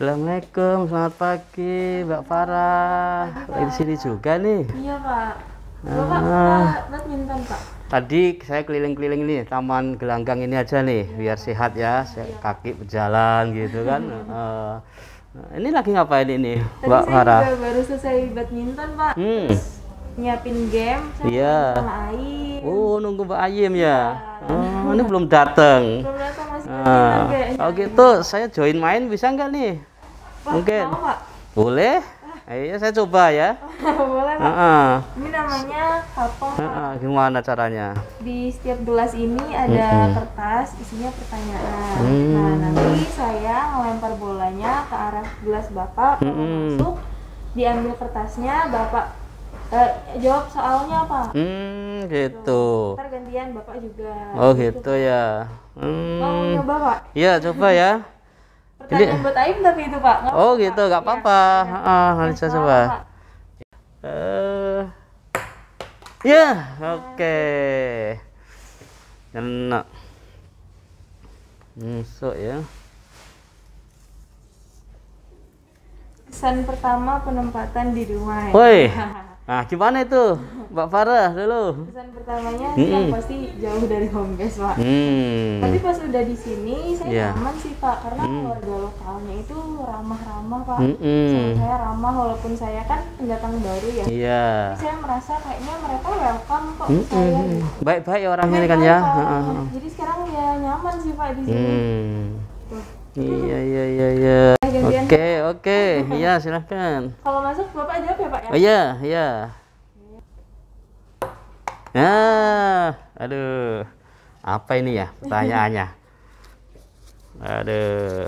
Assalamualaikum, selamat pagi Mbak Farah. Lagi di sini juga nih. Iya Pak. Bapak badminton Pak. Tadi saya keliling-keliling nih Taman Gelanggang ini aja nih, biar sehat ya, kaki berjalan gitu kan. Ini lagi ngapain ini Mbak Farah? Tadi saya juga baru selesai badminton Pak. Terus nyiapin game, saya sama Aim. Oh, nunggu Mbak Ayim ya. Ini belum datang. Belum datang, masih badminton kayaknya. Kalau gitu saya join main bisa nggak nih? Wah, Mungkin. mau, Pak? Boleh? Ayo saya coba ya. Boleh Pak. Ini namanya kapong. Gimana caranya? Di setiap gelas ini ada kertas isinya pertanyaan. Nah, nanti saya ngelempar bolanya ke arah gelas Bapak. Kalau masuk, diambil kertasnya, Bapak jawab soalnya apa? Gitu. Ntar gantian Bapak juga. Oh gitu ya. Mau nyoba Pak? Iya coba ya. Pertanyaan buat Aim tapi itu Pak. Nggak Oh apa-apa, gitu, Pak. nggak apa-apa. Nanti saya coba. Pak. Ya, oke. Enak. Masuk ya. Kesan pertama penempatan di rumah. Woi. Nah, gimana itu, Mbak Farah dulu? Kesan pertamanya yang pasti jauh dari home base Pak. Tapi pas udah di sini saya nyaman sih Pak, karena keluarga lokalnya itu ramah-ramah Pak. Sama saya ramah walaupun saya kan pendatang baru ya. Iya. Tapi saya merasa kayaknya mereka welcome kok ke saya. Baik-baik orangnya ini kan ya. Jadi sekarang ya nyaman sih Pak di sini. Iya. Oke. Iya, silahkan. Kalau masuk Bapak jawab ya Pak ya? Oh iya. Nah, aduh. Apa ini ya pertanyaannya? Aduh.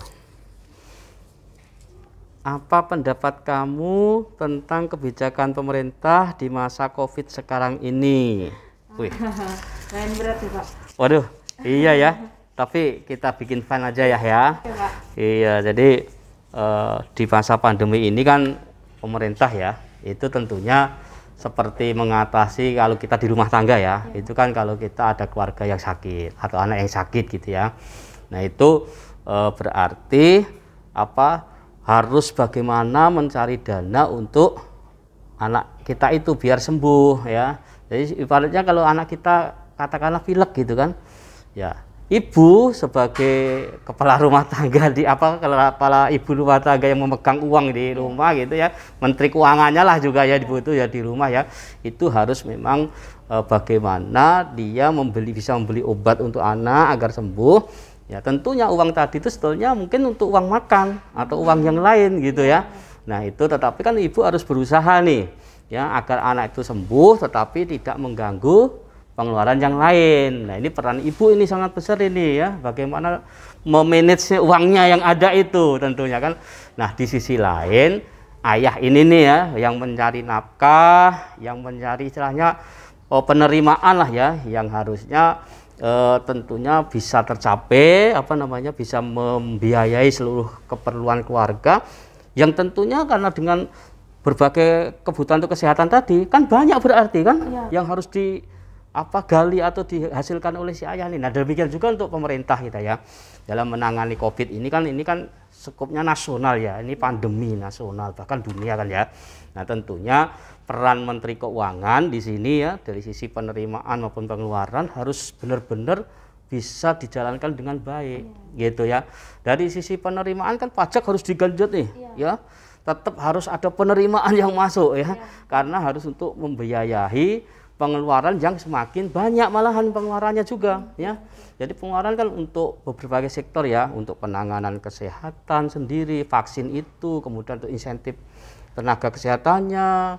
Apa pendapat kamu tentang kebijakan pemerintah di masa Covid sekarang ini? Wih. Main berat ya Pak. Waduh, iya ya. Tapi kita bikin fun aja ya. Oke, Pak. Iya, jadi di masa pandemi ini kan pemerintah ya, itu tentunya seperti mengatasi kalau kita di rumah tangga ya. Itu kan kalau kita ada keluarga yang sakit atau anak yang sakit gitu ya. Nah, itu berarti harus bagaimana mencari dana untuk anak kita itu biar sembuh ya. Jadi ibaratnya kalau anak kita katakanlah pilek gitu kan. Ya, ibu sebagai kepala rumah tangga kepala ibu rumah tangga yang memegang uang di rumah gitu ya, menteri keuangannya lah juga ya dibutuh ya di rumah ya, itu harus memang bagaimana dia bisa membeli obat untuk anak agar sembuh ya. Tentunya uang tadi itu sebetulnya mungkin untuk uang makan atau uang yang lain gitu ya. Nah itu, tetapi kan ibu harus berusaha nih ya agar anak itu sembuh tetapi tidak mengganggu pengeluaran yang lain. Nah ini peran ibu ini sangat besar ini ya, bagaimana memanage uangnya yang ada itu tentunya kan. Nah di sisi lain ayah ini nih ya yang mencari nafkah, yang mencari istilahnya penerimaan lah ya, yang harusnya tentunya bisa tercapai bisa membiayai seluruh keperluan keluarga, yang tentunya karena dengan berbagai kebutuhan untuk kesehatan tadi kan banyak berarti kan yang harus gali atau dihasilkan oleh si ayah ini. Nah demikian juga untuk pemerintah kita ya dalam menangani COVID ini kan skupnya nasional ya, ini pandemi nasional bahkan dunia kan ya. Nah tentunya peran Menteri Keuangan di sini ya dari sisi penerimaan maupun pengeluaran harus benar-benar bisa dijalankan dengan baik gitu ya. Dari sisi penerimaan kan pajak harus digenjot nih ya, tetap harus ada penerimaan yang masuk ya, karena harus untuk membiayai pengeluaran yang semakin banyak malahan pengeluarannya juga ya. Jadi pengeluaran kan untuk berbagai sektor ya, untuk penanganan kesehatan sendiri, vaksin itu, kemudian untuk insentif tenaga kesehatannya,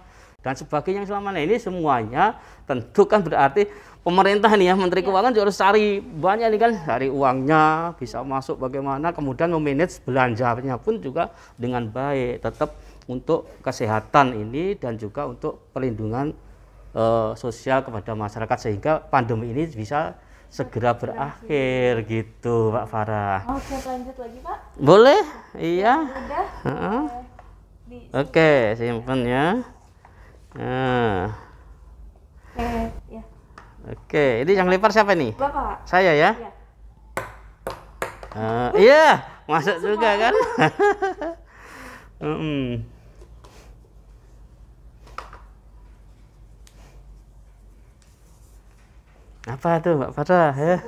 dan sebagainya yang selama ini semuanya tentu kan berarti pemerintah nih ya, Menteri Keuangan juga harus cari banyak nih kan, cari uangnya bisa masuk bagaimana, kemudian memanage belanjanya pun juga dengan baik, tetap untuk kesehatan ini dan juga untuk perlindungan sosial kepada masyarakat sehingga pandemi ini bisa segera berakhir gitu Pak Farah. Oke, lanjut lagi Pak. Boleh? Iya. Udah. Oke, simpan ya. Nah. Oke, ya. Oke, ini yang lempar siapa nih? Bapak. Saya ya? Iya. Iya, masuk juga kan? Apa tuh Mbak Farah ya?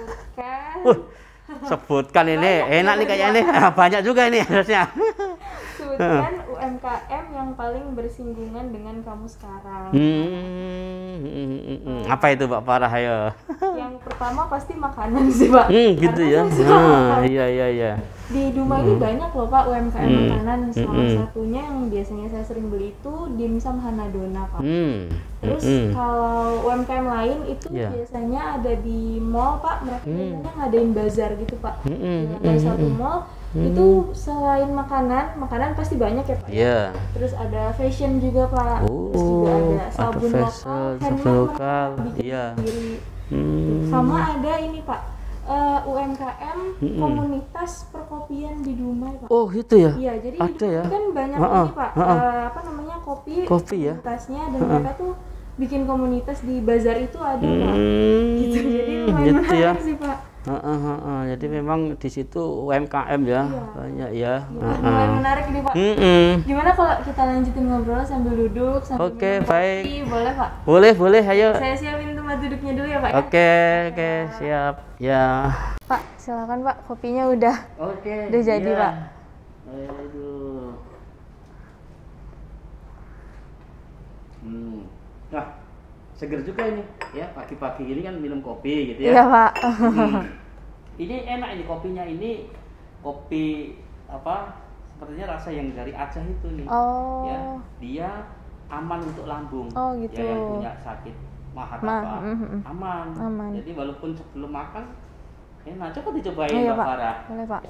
Sebutkan ini, enak nih kayaknya nih, banyak juga ini harusnya. Sebutkan UMKM yang paling bersinggungan dengan kamu sekarang. Apa itu Mbak Farah ayo? Yang pertama pasti makanan sih Pak. Gitu ya. Iya. Di Dumai ini banyak loh Pak UMKM makanan. Salah satunya yang biasanya saya sering beli itu dimsum Hanadona Pak. Terus kalau UMKM lain itu biasanya ada di mall Pak. Mereka biasanya ngadain bazar gitu Pak. Di satu mall itu selain makanan pasti banyak ya Pak. Terus ada fashion juga Pak. Terus juga ada sabun lokal, bikin sendiri. Sama ada ini Pak. UMKM komunitas perkopian di Dumai Pak. Oh itu ya? Iya, jadi ada ya? kan banyak ini Pak, apa namanya kopi ya? komunitasnya dan mereka tuh bikin komunitas di bazar itu ada Pak. Gitu, jadi lumayan gitu ya? sih Pak. Jadi memang di situ UMKM ya, banyak ya. Lumayan menarik nih Pak. Gimana kalau kita lanjutin ngobrol sambil duduk sambil Oke, minum baik. kopi, boleh Pak? Boleh, ayo. Saya siapin tempat duduknya dulu ya Pak. Oke, siap. Ya. Pak, silakan Pak, kopinya udah. Oke. Udah jadi Pak. Aduh. Nah, seger juga ini ya, pagi-pagi ini kan minum kopi gitu ya. Iya Pak. Ini enak ini kopinya, ini kopi apa, sepertinya rasa yang dari Aceh itu nih. Ya, dia aman untuk lambung. Gitu. Ya, yang punya sakit aman. Jadi walaupun sebelum makan enak, coba dicobain Mbak Farah. Boleh Pak.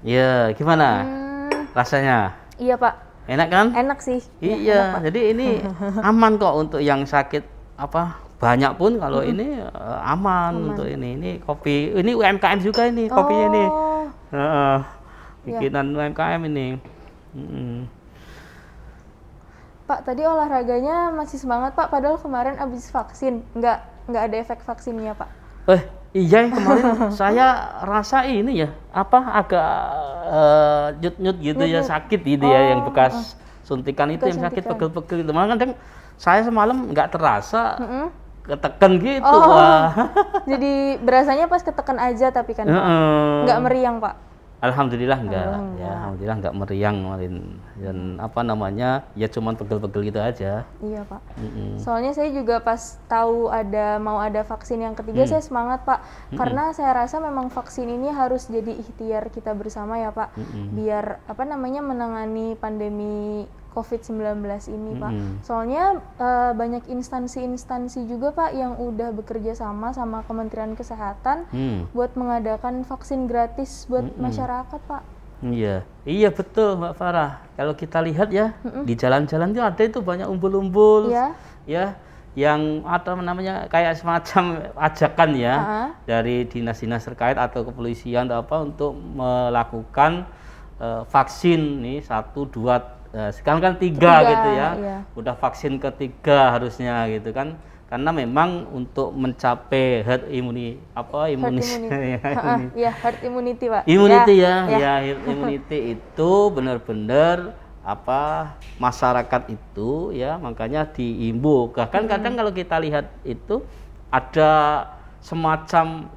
Ya, gimana rasanya? Iya Pak. Enak kan? Enak sih. Iya, enak, jadi ini aman kok untuk yang sakit apa banyak pun kalau ini aman untuk ini. Ini kopi, ini UMKM juga ini kopinya ini. Bikinan UMKM ini. Pak, tadi olahraganya masih semangat Pak, padahal kemarin habis vaksin, nggak ada efek vaksinnya Pak. Iya kemarin saya rasa ini ya agak nyut-nyut gitu ya, sakit gitu ya, yang bekas suntikan itu yang sakit pegel-pegel gitu. Malah kadang saya semalam nggak terasa ketekan gitu. Jadi berasanya pas ketekan aja tapi kan Pak, nggak meriang Pak. Alhamdulillah enggak. Ya, alhamdulillah enggak meriang kemarin. Dan apa namanya? Ya cuman pegel-pegel gitu aja. Iya, Pak. Soalnya saya juga pas tahu mau ada vaksin yang ketiga saya semangat, Pak. Karena saya rasa memang vaksin ini harus jadi ikhtiar kita bersama ya, Pak. Biar apa namanya menangani pandemi COVID-19 ini, Pak. Soalnya banyak instansi-instansi juga, Pak, yang udah bekerja sama Kementerian Kesehatan buat mengadakan vaksin gratis buat masyarakat, Pak. Iya betul, Mbak Farah. Kalau kita lihat ya di jalan-jalan itu ada itu banyak umbul-umbul, ya, yang atau namanya kayak semacam ajakan ya dari dinas-dinas terkait atau kepolisian atau apa untuk melakukan vaksin nih 1, 2 sekarang kan 3 gitu ya. Udah vaksin ketiga harusnya gitu kan, karena memang untuk mencapai herd immunity Pak. Herd immunity itu benar-benar masyarakat itu ya, makanya diimbau. Bahkan kadang kalau kita lihat itu ada semacam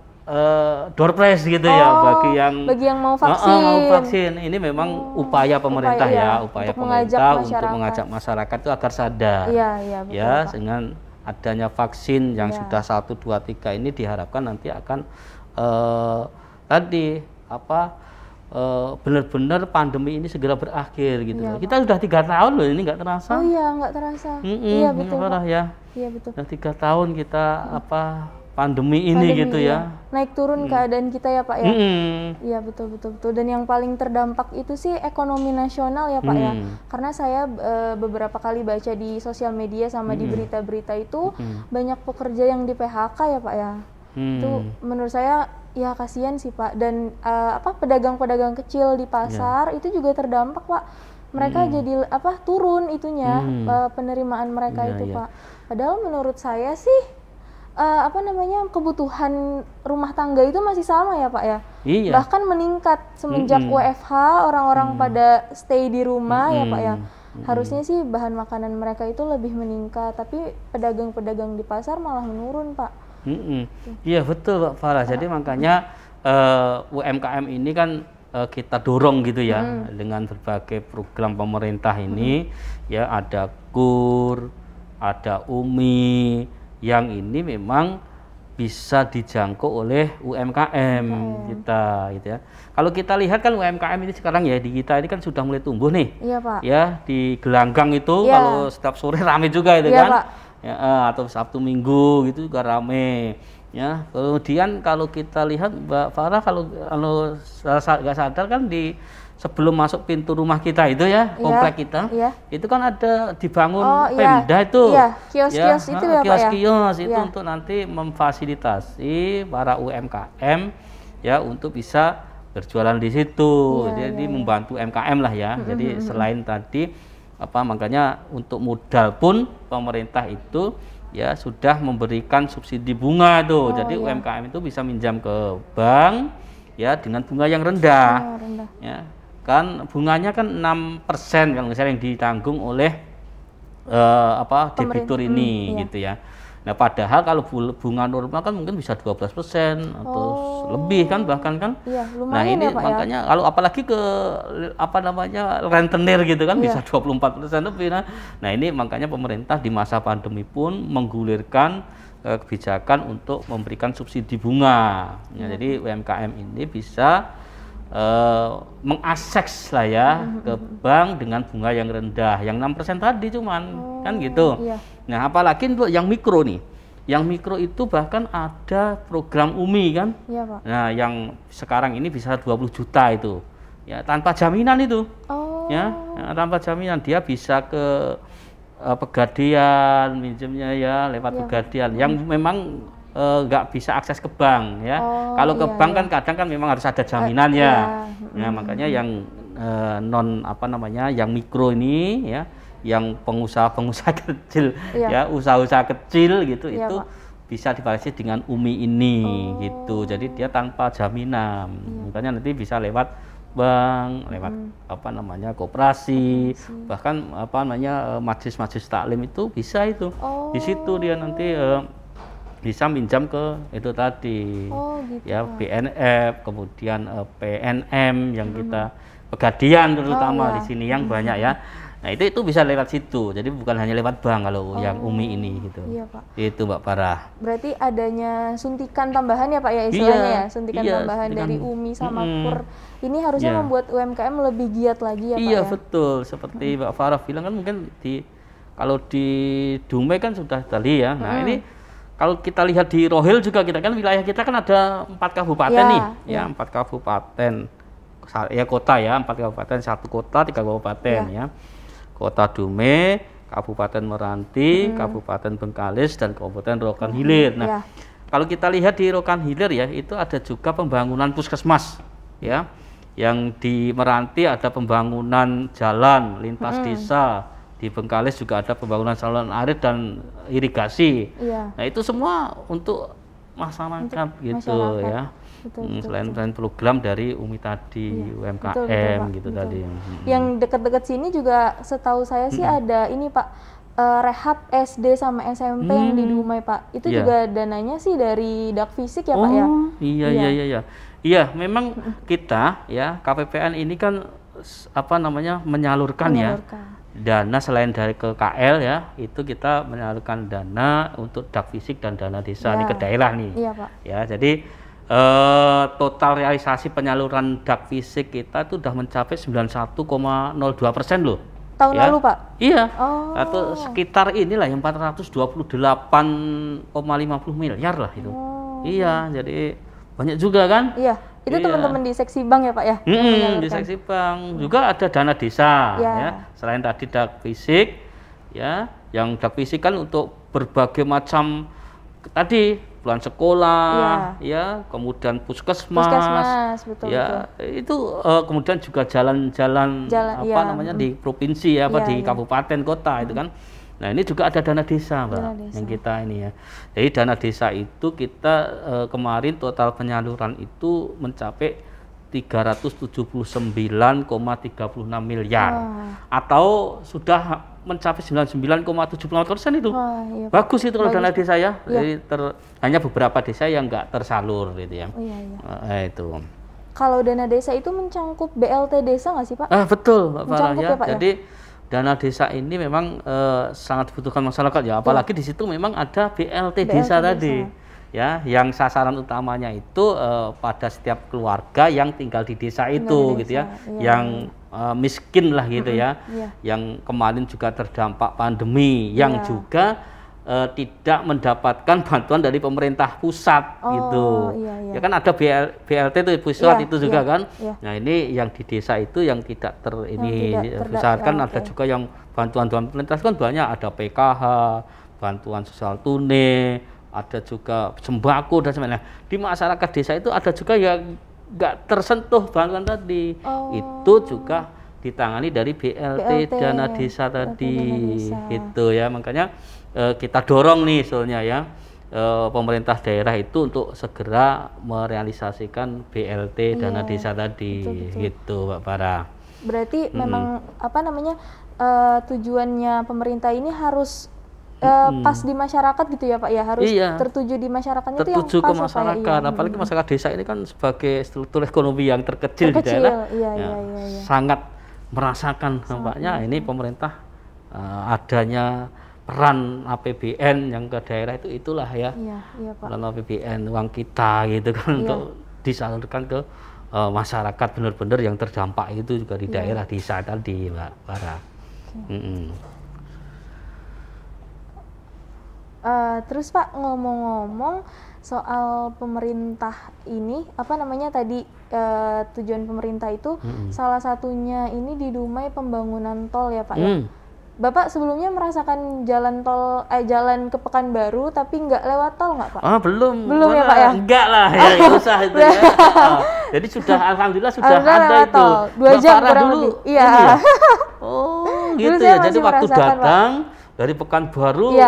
door prize gitu ya bagi yang mau vaksin. Ini memang upaya pemerintah upaya pemerintah untuk mengajak masyarakat itu agar sadar. Betul, dengan adanya vaksin yang sudah 1, 2, 3 ini diharapkan nanti akan benar-benar pandemi ini segera berakhir gitu. Iya, Kita sudah 3 tahun loh, ini nggak terasa. Oh iya, nggak terasa. Iya betul, Pak. Parah ya. Iya betul. Sudah 3 tahun kita pandemi ini gitu iya. ya. Naik turun keadaan kita ya Pak ya. Iya betul. Dan yang paling terdampak itu sih ekonomi nasional ya Pak ya. Karena saya beberapa kali baca di sosial media sama di berita-berita itu banyak pekerja yang di PHK ya Pak ya. Itu menurut saya ya kasihan sih Pak. Dan pedagang-pedagang kecil di pasar itu juga terdampak Pak. Mereka jadi turun itunya penerimaan mereka itu Pak. Padahal menurut saya sih kebutuhan rumah tangga itu masih sama ya Pak ya. Iya. Bahkan meningkat semenjak WFH, orang-orang pada stay di rumah ya Pak ya. Harusnya sih bahan makanan mereka itu lebih meningkat, tapi pedagang-pedagang di pasar malah menurun Pak. Iya betul Pak Farah. Jadi makanya UMKM ini kan kita dorong gitu ya dengan berbagai program pemerintah ini ya, ada KUR, ada UMI yang ini memang bisa dijangkau oleh UMKM kita gitu ya. Kalau kita lihat kan UMKM ini sekarang ya di kita ini kan sudah mulai tumbuh nih. Iya Pak. Ya di Gelanggang itu kalau setiap sore rame juga itu kan. Pak. Ya, atau Sabtu Minggu gitu juga rame. Ya, kemudian kalau kita lihat Mbak Farah, kalau nggak sadar kan di sebelum masuk pintu rumah kita itu ya, komplek kita, itu kan ada dibangun Pemda itu, kios-kios itu ya Pak ya. Kios itu untuk nanti memfasilitasi para UMKM ya untuk bisa berjualan di situ. Jadi membantu UMKM lah ya. Jadi selain tadi makanya untuk modal pun pemerintah itu ya sudah memberikan subsidi bunga tuh. Jadi UMKM itu bisa minjam ke bank ya dengan bunga yang rendah. Ya. Kan bunganya kan 6% kalau misalnya yang ditanggung oleh debitur ini gitu ya. Nah padahal kalau bunga normal kan mungkin bisa 12% atau lebih kan bahkan kan. Nah ini makanya kalau apalagi ke rentenir gitu kan bisa 24% lebih. Nah ini makanya pemerintah di masa pandemi pun menggulirkan kebijakan untuk memberikan subsidi bunga. Jadi UMKM ini bisa mengakses lah ya ke bank dengan bunga yang rendah, yang 6% tadi cuman kan gitu. Nah apalagi untuk yang mikro nih, yang mikro itu bahkan ada program UMI kan. Pak. Nah yang sekarang ini bisa 20 juta itu ya tanpa jaminan itu. Ya tanpa jaminan, dia bisa ke Pegadaian minjemnya ya lewat Pegadaian yang memang nggak bisa akses ke bank ya. Kalau ke bank kan kadang kan memang harus ada jaminan ya. Nah, makanya yang yang mikro ini ya, yang pengusaha-pengusaha kecil ya, usaha-usaha kecil gitu itu bisa dibatasi dengan UMI ini gitu. Jadi dia tanpa jaminan. Makanya nanti bisa lewat bank, lewat koperasi, bahkan majelis-majelis taklim itu bisa itu. Di situ dia nanti bisa minjam ke itu tadi gitu, ya BNF, kemudian PNM yang kita Pegadaian terutama di sini yang banyak ya. Nah itu bisa lewat situ, jadi bukan hanya lewat bank kalau yang UMI ini gitu. Iya Pak. Itu Mbak Farah. Berarti adanya suntikan tambahan ya Pak ya istilahnya ya, suntikan tambahan dari UMI sama KUR ini harusnya membuat UMKM lebih giat lagi ya Pak. Iya betul, seperti Mbak Farah bilang kan mungkin kalau di Dumai kan sudah tadi ya. Nah ini kalau kita lihat di Rohil juga kita kan wilayah kita kan ada 4 kabupaten nih, ya 4 kabupaten, ya kota ya 4 kabupaten, 1 kota 3 kabupaten ya, Kota Dumai, Kabupaten Meranti, Kabupaten Bengkalis dan Kabupaten Rokan Hilir. Nah kalau kita lihat di Rokan Hilir ya itu ada juga pembangunan puskesmas ya, yang di Meranti ada pembangunan jalan lintas desa. Di Bengkalis juga ada pembangunan saluran air dan irigasi. Nah itu semua untuk masyarakat gitu ya. Selain program dari UMI tadi, UMKM gitu tadi. Yang dekat-dekat sini juga setahu saya sih ada ini Pak, rehab SD sama SMP yang di Dumai Pak. Itu juga dananya sih dari Dakfisik ya Pak ya. Iya, memang kita ya KPPN ini kan menyalurkan ya dana selain dari ke KL ya, itu kita menyalurkan dana untuk Dakfisik dan dana desa ini ke daerah nih. Iya Pak. Ya, jadi total realisasi penyaluran dak fisik kita itu sudah mencapai 91,02% loh. Tahun lalu, Pak? Iya. Oh. Atau sekitar inilah yang 428,50 miliar lah itu. Oh. Iya, jadi banyak juga kan? Iya. Itu teman-teman di seksi bank ya, Pak ya? Di seksi bank juga ada dana desa ya. Selain tadi dak fisik ya, yang dak fisik kan untuk berbagai macam tadi bulan sekolah ya, kemudian puskesmas betul, ya, betul. Itu kemudian juga jalan-jalan namanya di provinsi ya, di kabupaten kota itu kan. Nah, ini juga ada dana desa, Mbak, yang kita ini ya. Jadi dana desa itu kita kemarin total penyaluran itu mencapai 379,36 miliar. Atau sudah mencapai 99,74% itu. Iya, bagus itu kalau dana desa ya. Jadi hanya beberapa desa yang nggak tersalur gitu ya. Itu. Kalau dana desa itu mencangkup BLT desa nggak sih, Pak? Betul, Mbak Farah ya. Pak, jadi dana desa ini memang sangat dibutuhkan masyarakat ya, apalagi di situ memang ada BLT desa tadi ya, yang sasaran utamanya itu pada setiap keluarga yang tinggal di desa itu gitu ya, yang miskin lah gitu ya, yang kemarin juga terdampak pandemi, yang juga tidak mendapatkan bantuan dari pemerintah pusat gitu. Ya kan ada BLT itu pusat itu juga kan. Nah, ini yang di desa itu yang tidak misalkan ada juga yang bantuan pemerintah kan banyak, ada PKH, bantuan sosial tunai, ada juga sembako dan sebagainya. Di masyarakat desa itu ada juga yang nggak tersentuh bantuan tadi. Itu juga ditangani dari BLT dana desa tadi gitu ya. Makanya kita dorong nih soalnya ya, pemerintah daerah itu untuk segera merealisasikan BLT dana desa tadi. Gitu, Mbak Farah. Berarti memang tujuannya pemerintah ini harus pas di masyarakat gitu ya, Pak ya, harus tertuju di masyarakatnya, tertuju itu yang pas ke masyarakat, apalagi masyarakat desa ini kan sebagai struktur ekonomi yang terkecil di daerah, sangat merasakan dampaknya. Ini pemerintah adanya peran APBN yang ke daerah itulah ya, peran APBN uang kita gitu kan, untuk disalurkan ke masyarakat benar-benar yang terdampak itu juga di daerah desa tadi, Mbak Farah. Terus Pak, ngomong-ngomong soal pemerintah ini, tadi tujuan pemerintah itu salah satunya ini di Dumai pembangunan tol ya, Pak ya. Bapak sebelumnya merasakan jalan ke Pekanbaru tapi nggak lewat tol nggak, Pak? Belum ya, Pak ya? Enggak lah ya, susah itu ya. Jadi sudah alhamdulillah sudah ada itu. Tol. 2 jam kurang dulu. Lebih. Iya. Gitu ya. Jadi waktu datang dari Pekanbaru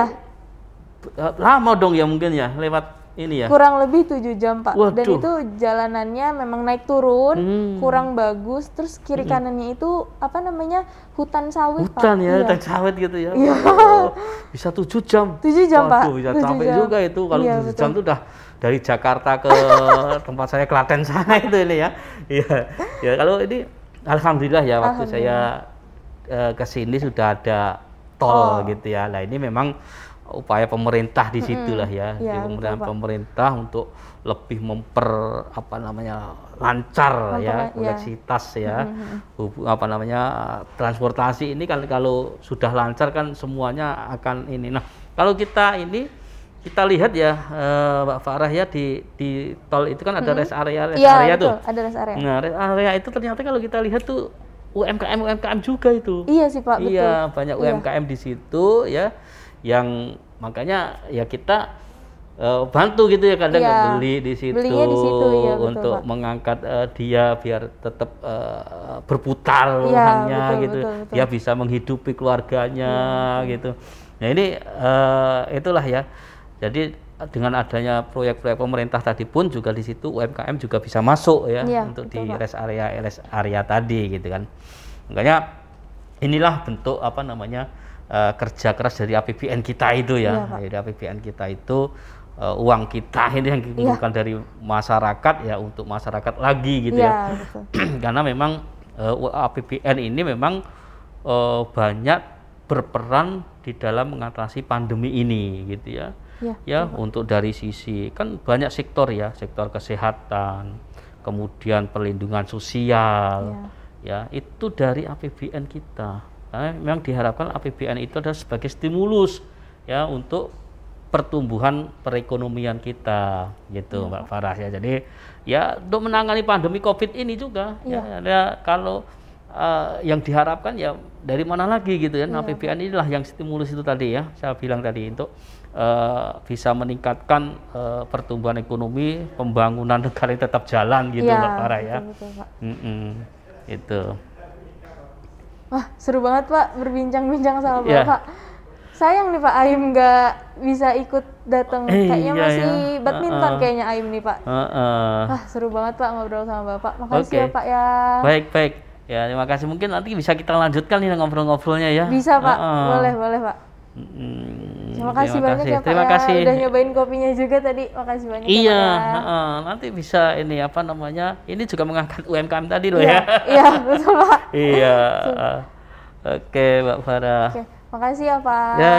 lama dong ya mungkin ya lewat ini ya. Kurang lebih 7 jam, Pak. Waduh. Dan itu jalanannya memang naik turun, kurang bagus. Terus kiri kanannya itu hutan sawit, Pak. Hutan ya, hutan sawit gitu ya. Bisa 7 jam. 7 jam, Pak. Bisa sampai juga itu. Kalau 7 jam itu udah dari Jakarta ke tempat saya Klaten sana itu ini ya. Ya kalau ini alhamdulillah ya, waktu saya ke sini sudah ada tol gitu ya. Nah, ini memang upaya pemerintah di situlah ya, pemerintah untuk lebih lancar ya koneksitas ya, transportasi ini kan kalau sudah lancar kan semuanya akan ini. Nah, kalau kita lihat ya, Mbak Farah ya, di tol itu kan ada rest area tuh. Ada rest area. Nah, rest area itu ternyata kalau kita lihat tuh UMKM juga itu. Iya sih, Pak, betul. Iya, banyak UMKM di situ ya, yang makanya ya kita bantu gitu ya, kadang beli di situ, untuk betul, mengangkat dia biar tetap berputar uangnya gitu, betul. Dia bisa menghidupi keluarganya gitu. Nah, ini itulah ya. Jadi dengan adanya proyek-proyek pemerintah tadi pun juga di situ UMKM juga bisa masuk ya, untuk betul, di rest area tadi gitu kan. Makanya inilah bentuk kerja keras dari APBN kita itu ya. Dari APBN kita itu uang kita ini yang dikumpulkan dari masyarakat ya, untuk masyarakat lagi gitu ya. Karena memang APBN ini memang banyak berperan di dalam mengatasi pandemi ini gitu ya. ya untuk dari sisi kan banyak sektor ya, sektor kesehatan, kemudian perlindungan sosial, ya itu dari APBN kita. Karena memang diharapkan APBN itu adalah sebagai stimulus ya untuk pertumbuhan perekonomian kita, gitu Mbak Farah ya. Jadi ya untuk menangani pandemi COVID ini juga, ya kalau yang diharapkan ya dari mana lagi gitu ya, APBN inilah yang stimulus itu tadi ya, saya bilang tadi untuk bisa meningkatkan pertumbuhan ekonomi, pembangunan negara yang tetap jalan gitu Mbak Farah ya. Betul, Pak. Itu. Wah, seru banget Pak berbincang-bincang sama Bapak. Sayang nih Pak, Aim nggak bisa ikut datang. Kayaknya masih badminton kayaknya Aim nih Pak. Wah, seru banget Pak ngobrol sama Bapak. Makasih ya Pak ya. Baik. Ya, terima kasih. Mungkin nanti bisa kita lanjutkan nih ngobrol-ngobrolnya ya. Bisa Pak, boleh Pak. Terima kasih banyak ya Pak. Terima kasih. Udah nyobain kopinya juga tadi. Makasih banyak ya Pak ya. Nanti bisa ini apa namanya? Ini juga mengangkat UMKM tadi loh ya. Iya, betul Pak. Iya. Oke, Mbak Farah. Oke, makasih ya Pak. Ya.